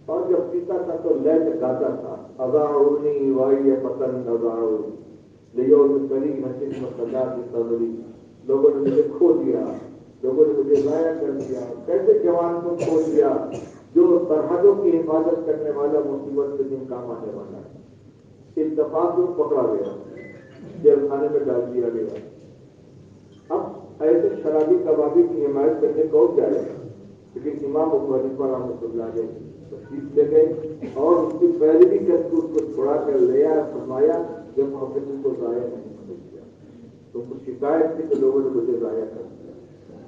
Speaker 1: اور جب پیتا تھا تو لیٹ گاتا تھا، اذاعونی وائی پسند اذاعونی لیو کری نشن مسدا کی صدری، لوگوں نے مجھے کھو دیا، لوگوں نے مجھے ضائع کر دیا۔ کیسے جوان کو کھو دیا جو سرحدوں کی حفاظت کرنے والا، مصیبت کے دن کام آنے والا ہے۔ اتفاق میں پکڑا گیا، جیل خانے میں ڈال دیا گیا۔ اب ایسے شرابی کبابی کی حمایت کرنے کون جائے گا؟ لیکن امام ابو حنیفہ رحمۃ اللہ علیہ تشریف لے گئے اور اس کی پیروی کر کے اس کو چھڑا کر لیا، فرمایا جب محبت کو ضائع نہیں ہونے دیا۔ تو کچھ شکایت تھی کہ لوگوں نے مجھے ضائع کر دیا۔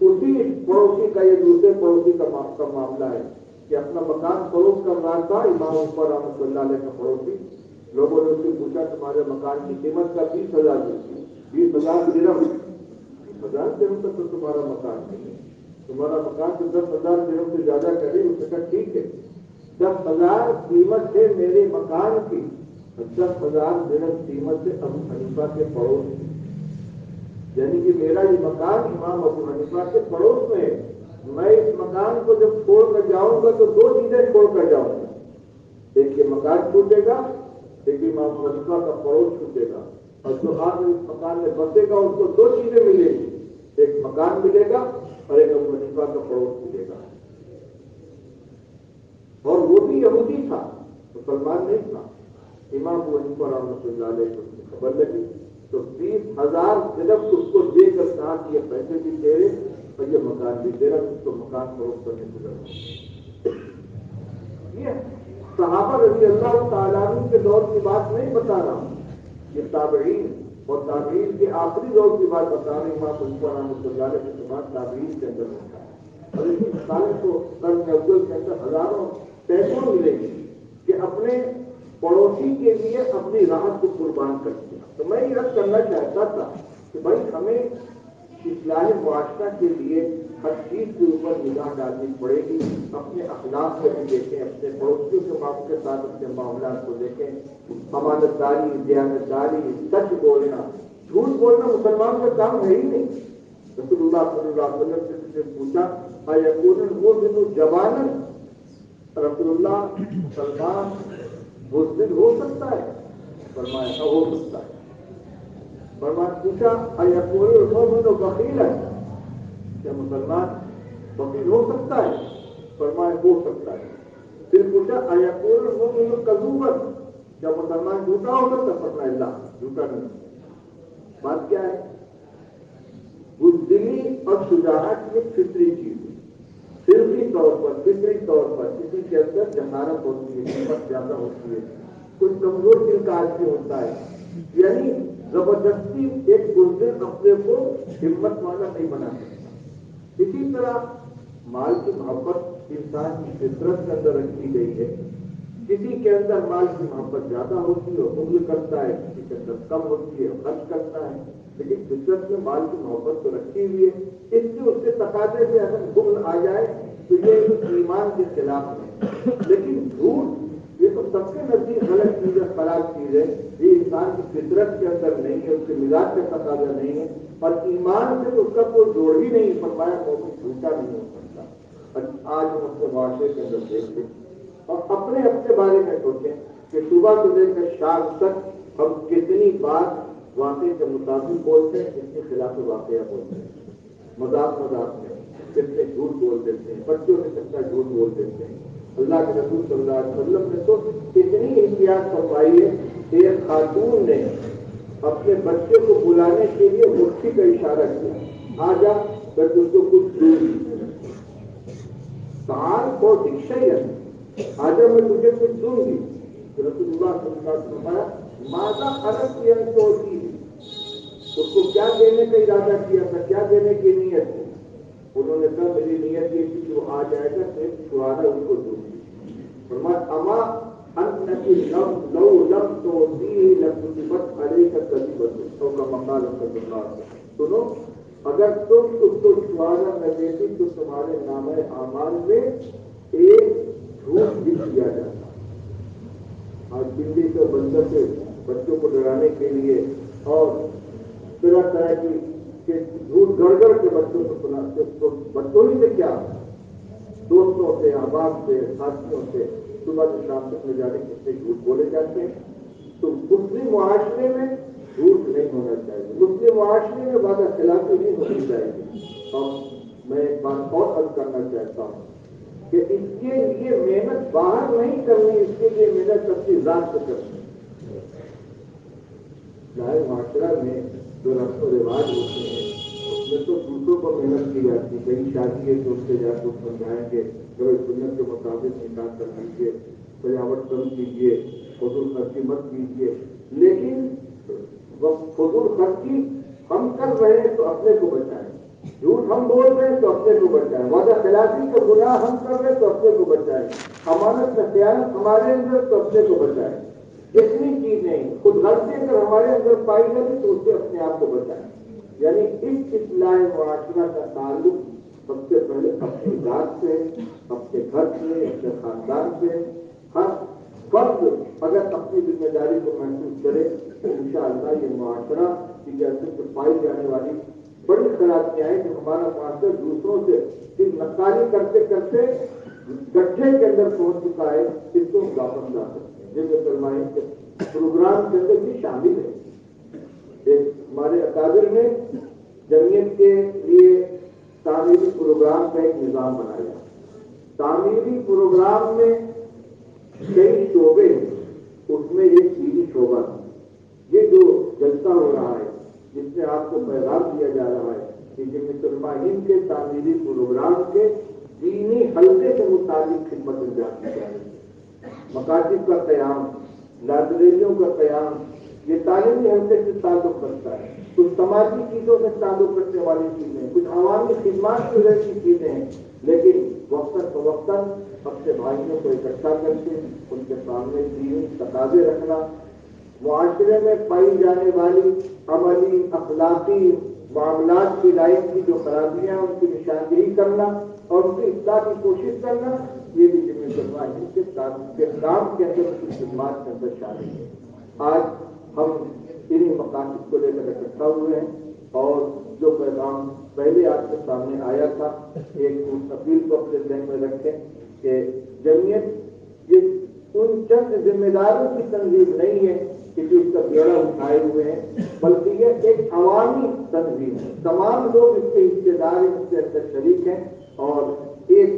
Speaker 1: اسی پڑوسی کا یہ دوسرے پڑوسی کا معاملہ ہے کہ اپنا مکان فروخت کر رہا تھا امام ابو رحمۃ اللہ علیہ کا پڑوسی۔ لوگوں نے اس سے پوچھا تمہارے مکان کی قیمت کا 20,000 روپئے، 20,000 درہم، 20,000 درہم تک تو تمہارا مکان نہیں ہے، تمہارا مکان تو 10,000 درہم سے زیادہ کرے۔ اس نے کہا ٹھیک ہے، 10,000 قیمت ہے میرے مکان کی، 10,000 درہم قیمت سے ابو حنیفہ کے پڑوس کی، یعنی کہ میرا یہ مکان امام ابو حنیفہ کے پڑوس میں ہے۔ میں اس مکان کو جب چھوڑ کر جاؤں گا تو 2 چیزیں چھوڑ کر جاؤں گا، ایک یہ مکان چھوٹے گا، ایک امام ابو حنیفہ کا پڑوس چھوٹے گا، اور جو آدمی اس مکان میں بسے گا اس کو 2 چیزیں ملیں گی، ایک مکان ملے گا اور ایک ابو حنیفہ کا پڑوس ملے گا۔ اور وہ بھی یہودی تھا، مسلمان نہیں تھا. امام ابو حنیفہ رحمۃ اللہ علیہ کو اس کی خبر لگی تو 20,000 درہم اس کو دے کر کہا کہ یہ پیسے بھی تیرے اور یہ مکان بھی تیرا، اس کو مکان فروخت کرنے سے لگا. یہ صحابہ رضی اللہ تعالیٰ عنہ کے دور کی بات نہیں بتا رہا ہوں، یہ تابعین اور تابعین کے آخری دور کی بات بتا رہے ہیں. امام ابو حنیفہ رحمۃ اللہ علیہ کے بعد تابعین کے اندر ہوتا ہے اور اس مثالیں تو قرن اول کے اندر ہزاروں پیسوں ملیں گی کہ اپنے پڑوسی کے لیے اپنی راحت کو قربان کرتے ہیں. تو میں یہ عرض کرنا چاہتا تھا کہ بھائی ہمیں اصلاح معاشرہ کے لیے ہر چیز کے اوپر نگاہ ڈالنی پڑے گی. اپنے اخلاق کو بھی دیکھیں، اپنے پڑوسیوں کے ساتھ اپنے معاملات کو دیکھیں. امانت داری، دیانت داری، سچ بولنا، جھوٹ بولنا مسلمان کا کام ہے ہی نہیں. رسول اللہ صلی اللہ علیہ وسلم سے پوچھا ایکون المؤمن جبانا، رسول اللہ مسلمان بزدل ہو سکتا ہے؟ فرمایا ہو سکتا ہے. فرمایا پوچھا ایکون المؤمن بخیلا، کیا مسلمان بخیل ہو سکتا ہے؟ فرمایا ہو سکتا ہے. پھر پوچھا ایکون المؤمن کذوبا، کیا مسلمان جھوٹا ہو سکتا ہے؟ فرمایا لا، جھوٹا نہیں. بات کیا ہے؟ بزدلی اور شجاعت یہ فطری چیز ہے. فطری طور پر کسی کے اندر جہارت ہوتی ہے، ہمت زیادہ ہوتی ہے، کچھ کمزور دل کا آدمی ہوتا ہے. یعنی زبردستی ایک بزدل اپنے کو ہمت والا نہیں بنا سکتا. اسی طرح مال کی محبت انسان کی فطرت کے اندر رکھی گئی ہے. کسی کے اندر مال کی محبت زیادہ ہوتی ہے اور بخل کرتا ہے، کسی کے اندر کم ہوتی ہے اور خرچ کرتا ہے. لیکن فطرت میں مال کی محبت تو رکھی ہوئی ہے. اس کے تقاضے سے اگر بخل آ جائے تو یہ ایمان کے خلاف ہے. لیکن جھوٹ یہ تو سب کے نزدیک غلط چیز ہے، خراب چیز ہے. یہ انسان کی فطرت کے اندر نہیں ہے، اس کے مزاج کا تقاضا نہیں ہے اور ایمان سے اس کا کوئی جوڑ ہی نہیں. فرمایا مومن جھوٹا نہیں ہو سکتا. آج ہم اپنے معاشرے کے اندر دیکھتے اور اپنے بارے میں سوچیں کہ صبح سے لے کر شام تک ہم کتنی بات واقعے کے مطابق بولتے ہیں، کتنے خلاف واقعہ بولتے ہیں. مذاق میں کتنے جھوٹ بول دیتے ہیں، بچوں سے کتنا جھوٹ بول دیتے ہیں. اللہ کے رسول صلی اللہ علیہ وسلم نے تو اتنی احتیاط فرمائی ہے. ایک خاتون نے اپنے بچے کو بلانے کے لیے مٹھی کا اشارہ کیا، آ جا بس اس کو کچھ دور سال کو ڈکشن آج میں تجھے کچھ دوں گی. رسول اللہ صلی اللہ علیہ وسلم فرمایا ماذا خرچ کیا تو ہوتی ہے، اس کو کیا دینے کا ارادہ کیا تھا، کیا دینے کی نیت تھی؟ انہوں نے کہا میری نیت یہ تھی کہ وہ آ جائے گا پھر چھوڑا ان کو دوں گی. فرمایا اما لو لم توتی لکتبت علیک کذبۃ او کما قال صلی اللہ علیہ وسلم. سنو، اگر تم اس کو چھوڑا نہ دیتی تو تمہارے نامہ اعمال میں ایک جھوٹ لکھ دیا جاتا. آج بلی کے بندر سے بچوں کو ڈرانے کے لیے اور طرح طرح کی جھوٹ گڑ گڑ کے بچوں کو سناتے، تو بچوں ہی سے کیا دوستوں سے، احباب سے، ساتھیوں سے صبح سے شام تک میں جانے کتنے جھوٹ بولے جاتے ہیں. تو مسلم معاشرے میں جھوٹ نہیں ہونا چاہیے، مسلم معاشرے میں وعدہ خلافی نہیں ہونی چاہیے. اور میں ایک بات اور عرض کرنا چاہتا ہوں کہ اس کے لیے محنت باہر نہیں کرنی، اس کے لیے محنت اپنی ذات سے کرنی. چاہے معاشرہ میں جو رسم و رواج ہوتے ہیں اس میں تو دوسروں کو محنت کی جاتی ہے. کہیں شادی ہے تو اس سے جا کر سمجھائیں گے کہ سنت کے مطابق نکاح کر لیجیے، سجاوٹ کم کیجیے، فضول خرچی مت کیجیے. لیکن فضول خرچی ہم کر رہے ہیں تو اپنے کو بچائیں، جھوٹ ہم بول رہے ہیں تو اپنے کو بچائیں، وعدہ خلافی کا گناہ ہم کر رہے ہیں تو اپنے کو بچائیں، امانت کا خیانت ہمارے اندر تو اپنے کو بچائیں. اتنی چیزیں خود غلطی اگر ہمارے اندر پائی جائے تو اس سے اپنے آپ کو بچائیں. یعنی اس اصلاح معاشرہ کا تعلق سب سے پہلے اپنی ذات سے، اپنے گھر سے، اپنے خاندان سے. ہر فرد اگر اپنی ذمہ داری کو محسوس کرے تو انشاءاللہ یہ معاشرہ کی جیسے کہ پائی جانے والی بڑی خرابیاں ہیں کہ ہمارا معاشرہ دوسروں سے صرف نقالی کرتے کرتے گڈھے کے اندر پہنچ چکا ہے. اس کو واپس لا سکتے ہیں. جیسے فرمائیں کہ پروگرام کے اندر بھی شامل ہے. ایک ہمارے اکابر نے جمعیت کے لیے تعمیری پروگرام کا ایک نظام بنایا. تعمیری پروگرام میں کئی شعبے اس میں یہ چیزی شعبہ تھا. یہ جو جلسہ ہو رہا ہے جس میں آپ کو پیغام دیا جا رہا ہے کہ جمعیت علماء ہند کے تعمیری پروگرام کے دینی حلقے سے متعلق خدمت انجام کی جا رہی ہے. مکاتب کا قیام، لائبریریوں کا قیام، یہ تعلیمی حلقے سے تعلق رکھتا ہے. کچھ سماجی چیزوں سے تعلق رکھنے والی چیزیں، کچھ عوامی خدمات کی وجہ کی چیزیں ہیں، لیکن وقتاً فوقتاً اپنے بھائیوں کو اکٹھا کر کے ان کے سامنے دینی تقاضے رکھنا، معاشرے میں پائی جانے والی عملی اخلاقی معاملات کی لائن کی جو خرابیاں ان کی نشاندہی کرنا اور ان کی اصلاح کی کوشش کرنا، یہ بھی جمعیت علماء ہند کے کام کے اندر کی خدمات کے اندر شامل ہے. آج ہم انہیں مقاصد کو لے کر اکٹھا ہوئے ہیں اور جو پیغام پہلے آپ کے سامنے آیا تھا، ایک اپیل کو اپنے ذہن میں رکھیں کہ جمعیت یہ ان چند ذمہ داروں کی تنظیم نہیں ہے کہ جو اس کا بیڑا اٹھائے ہوئے ہیں، بلکہ یہ ایک عوامی تنظیم ہے. تمام لوگ اس کے حصے دار ہیں، اس کے اندر شریک ہیں اور ایک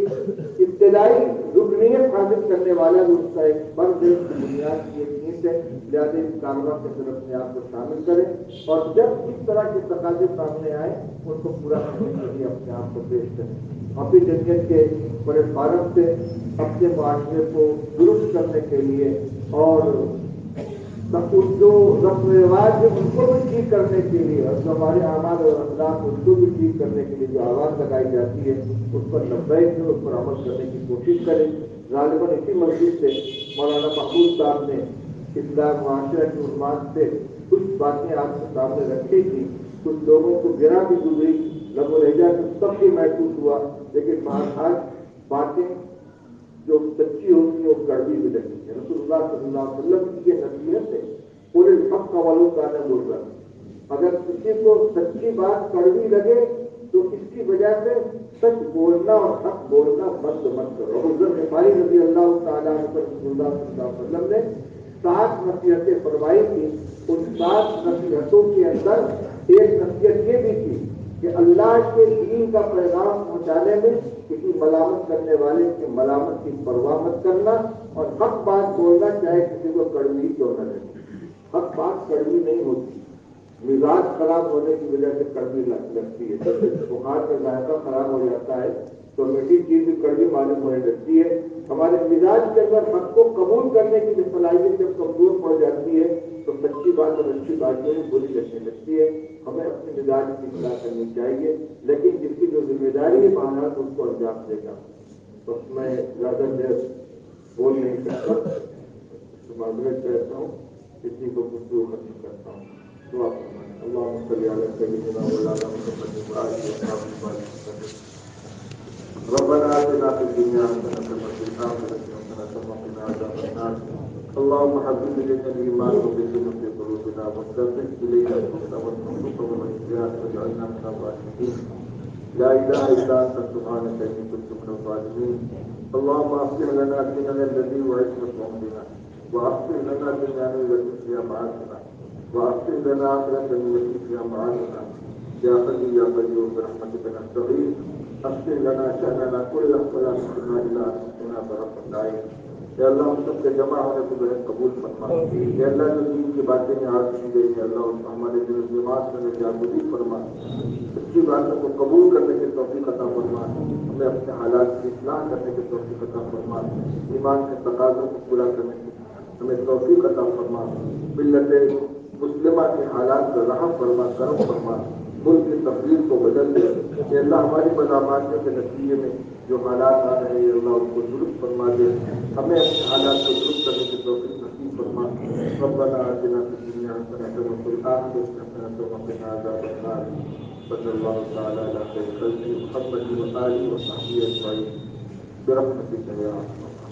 Speaker 1: ابتدائی رکنیت حاصل کرنے والا بھی اس کا ایک فرد ہے، اس کی بنیاد کی ایک نیت ہے. لہٰذا اس کاروبار کے اندر اپنے آپ کو شامل کریں اور جب اس طرح کے تقاضے سامنے آئے ان کو پورا کرنے کے لیے اپنے آپ کو پیش کریں. اپنی جمعیت کے بڑے فارم سے اپنے معاشرے کو درست کرنے کے لیے اور جو رسم و رواج ہے ان کو بھی ٹھیک کرنے کے لیے اور جو ہمارے اعمال اور اخلاق اس کو بھی ٹھیک کرنے کے لیے جو آواز لگائی جاتی ہے اس پر لبیک میں اس پر عمل کرنے کی کوشش کریں. غالباً اسی مسجد سے مولانا محمود صاحب نے اسلام معاشرہ کی عنوان سے کچھ باتیں آپ کے سامنے رکھی تھی. کچھ لوگوں کو گرا بھی گزری، لب و لہجہ کچھ سب بھی محسوس ہوا، لیکن بہرحال باتیں جو سچی ہوتی ہے وہ کڑوی بھی لگی ہے. رسول اللہ صلی اللہ علیہ وسلم کی یہ نصیحت ہے، پورے حق کا والوں کا نہ بول رہا. اگر کسی کو سچی بات کڑوی لگے تو اس کی وجہ سے سچ بولنا اور حق بولنا بند مت کرو. حضرت غفاری رضی اللہ تعالیٰ عنہ پر رسول اللہ صلی اللہ علیہ وسلم نے 7 نصیحتیں فرمائی تھی. ان 7 نصیحتوں کے اندر ایک نصیحت یہ بھی تھی کہ اللہ کے دین کا پیغام پہنچانے میں کسی ملامت کرنے والے کی ملامت کی پرواہ مت کرنا اور حق بات بولنا، چاہے کسی کو کڑوی کیوں نہ لگے. حق بات کڑوی نہیں ہوتی، مزاج خراب ہونے کی وجہ سے کڑوی لگتی ہے. بخار کا ذائقہ خراب ہو جاتا ہے تو میٹھی چیز بھی کڑوی معلوم ہونے لگتی ہے. ہمارے مزاج کے اندر حق کو قبول کرنے کی جو صلاحیت جب کمزور پڑ جاتی ہے تو سچی بات اور اچھی باتوں میں بری لگنے لگتی ہے. ہمیں اپنے مزاج کی اصلاح کرنی چاہیے، لیکن جس کی جو ذمہ داری ہے بہانا تو اس کو انجام دے گا. بس میں زیادہ دیر بول نہیں سکتا، معذرت کرتا ہوں، کسی کو گفتگو ختم کرتا ہوں. دعا فرمائیں. اللہم صلی علی سیدنا مولانا محمد وعلی آلہ وصحبہ. ربنا آتنا في الدنيا حسنة وفي الآخرة حسنة وقنا عذاب النار. اللهم حبب إلينا الإيمان وزينه في قلوبنا وكره إلينا الكفر والفسوق والعصيان واجعلنا من الراشدين. لا إله إلا أنت سبحانك إني كنت من الظالمين. اللهم أصلح لنا ديننا الذي هو عصمة أمرنا، وأصلح لنا دنيانا التي فيها معاشنا، وأصلح لنا آخرتنا التي فيها معاشنا. يا حي يا قيوم برحمتك نستغيث. اصلح لنا شأننا كله ولا تكلنا إلى أنفسنا طرفة عين. یا اللہ ہم سب کے جمع ہونے کو بہت قبول فرما. یا اللہ جو دین کی باتیں میں آج کی گئی ہے اللہ اس ہمارے دل و دماغ میں جاگزی فرما. سچی باتوں کو قبول کرنے کی توفیق عطا فرما. ہمیں اپنے حالات کی اصلاح کرنے کی توفیق عطا فرما. ایمان کے تقاضوں کو پورا کرنے کی ہمیں توفیق عطا فرما. ملت مسلمہ کے حالات کا رحم فرما، کرم فرما. ملک کی تقدیر کو بدل دے. کہ اللہ ہماری بدامانیوں کے نتیجے میں جو حالات آ رہے ہیں اللہ ان کو درست فرما دے. ہمیں اپنے حالات کو درست کرنے کی توفیق نصیب فرما. ربنا آتنا فی الدنیا حسنة وفی الآخرة حسنة وقنا عذاب النار. صلی اللہ تعالی علی خیر خلقہ محمد وآلہ وصحبہ اجمعین برحمتک یا ارحم الراحمین.